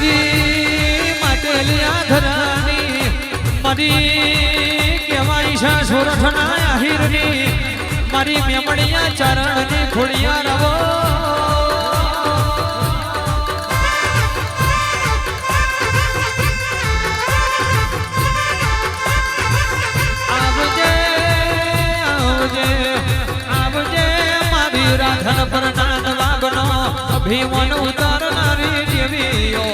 મારી માટલિયા ઘરાની મારી કેવાય છે સુરઠના આહિરની મારી મેમણિયા ચરણની ખોડિયા રવો આવજે આવજે આવજે મારી રાધન પર નાન વાગનો અભિમન ઉતારનારી દેવીઓ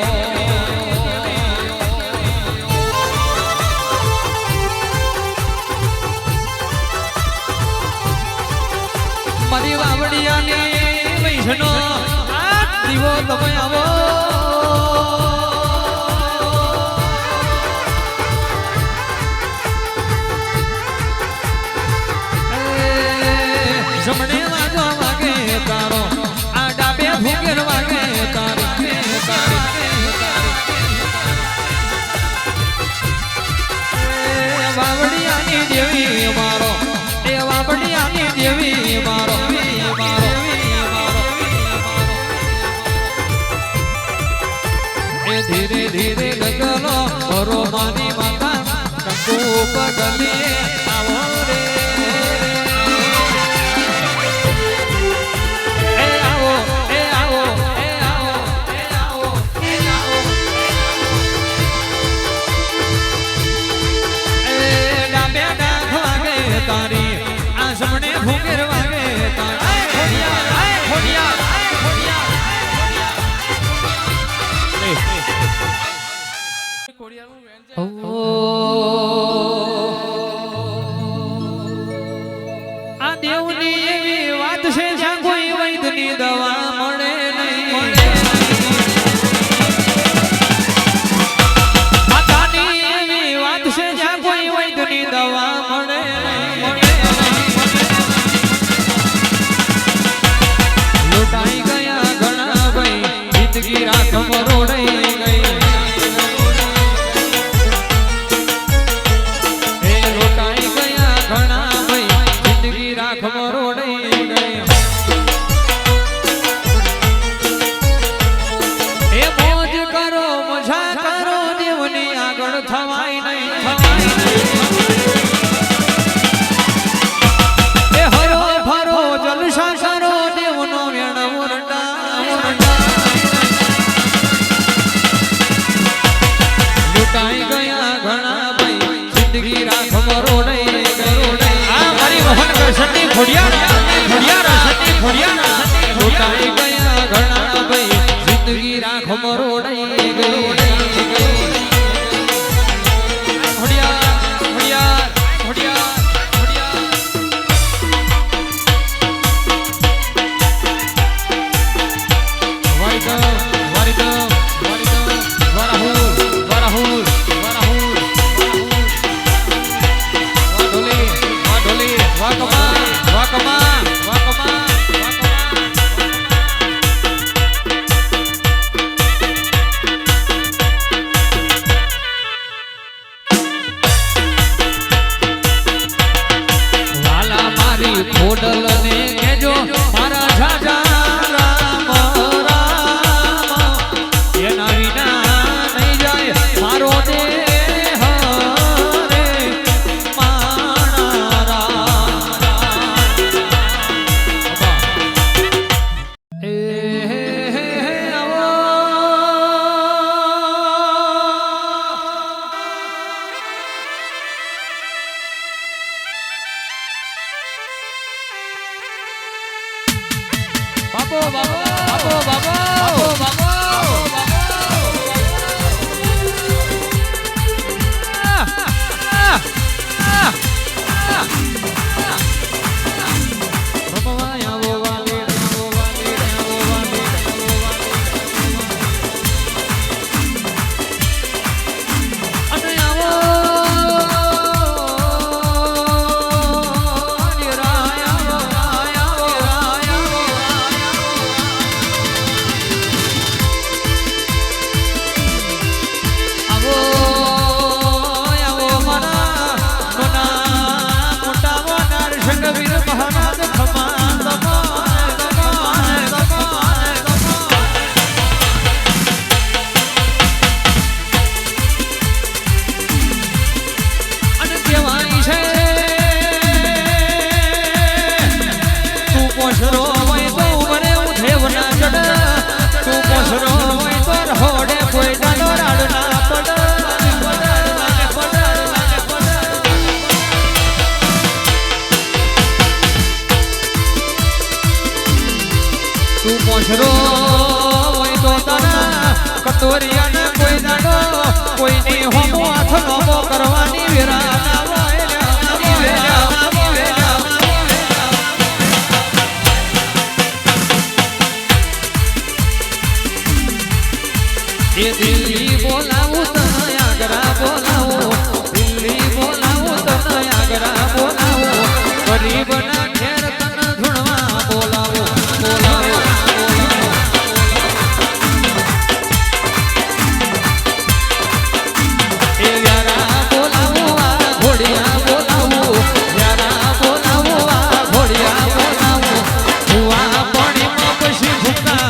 મારી વાવડિયાની વૈષ્ણો આ દીવો તમે આવો જમણે વાગવા વાગે તારો આ ડાબે ભૂગેર વાગે તારી વાવડિયાની દેવી મારો એ વાવડિયાની દેવી મારો ધીરે ધીરે ગગલો ઓરો માની માતા કંકુ પગલીએ આવો રે એ આવો એ આવો એ આવો એ આવો એ આવો એ ડાબે ડાખ વાગે તારી આ જમણે ભૂગેર વાગે તારી ખોડિયા ખોડિયા આ દેવની એવી વાત છે જ્યાં કોઈ વૈદ્યની દવા મળે નહીં માતાની એવી વાત છે જ્યાં કોઈ વૈદ્યની દવા મળે લૂંટાઈ ગયા ઘણા ભાઈ જિંદગી રાખ મરોડાઈ ગઈ લૂંટાઈ ગયા ઘણા ભાઈ જિંદગી રાખ મરોડાઈ ગઈ દોરિયાને કોઈ દાડો કોઈની હોમો હાથ નોમો કરવાની વેરા ના એ દિલ્હી બોલાવું તને આગ્રા બોલાવું દિલ્હી બોલાવું તને આગ્રા બોલાવું ગરીબના ઘેર તને ધૂણવા બોલાવું બોલાવું એ વ્યારા બોલાવું આ ઘોડિયા બોલાવું વ્યારા બોલાવું આ ઘોડિયા બોલાવું ભુવા પાણીમાં પછી ભૂકા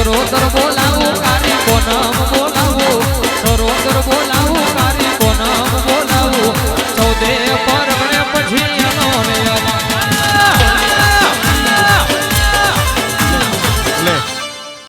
રોતર બોલાવું કારી કોનમ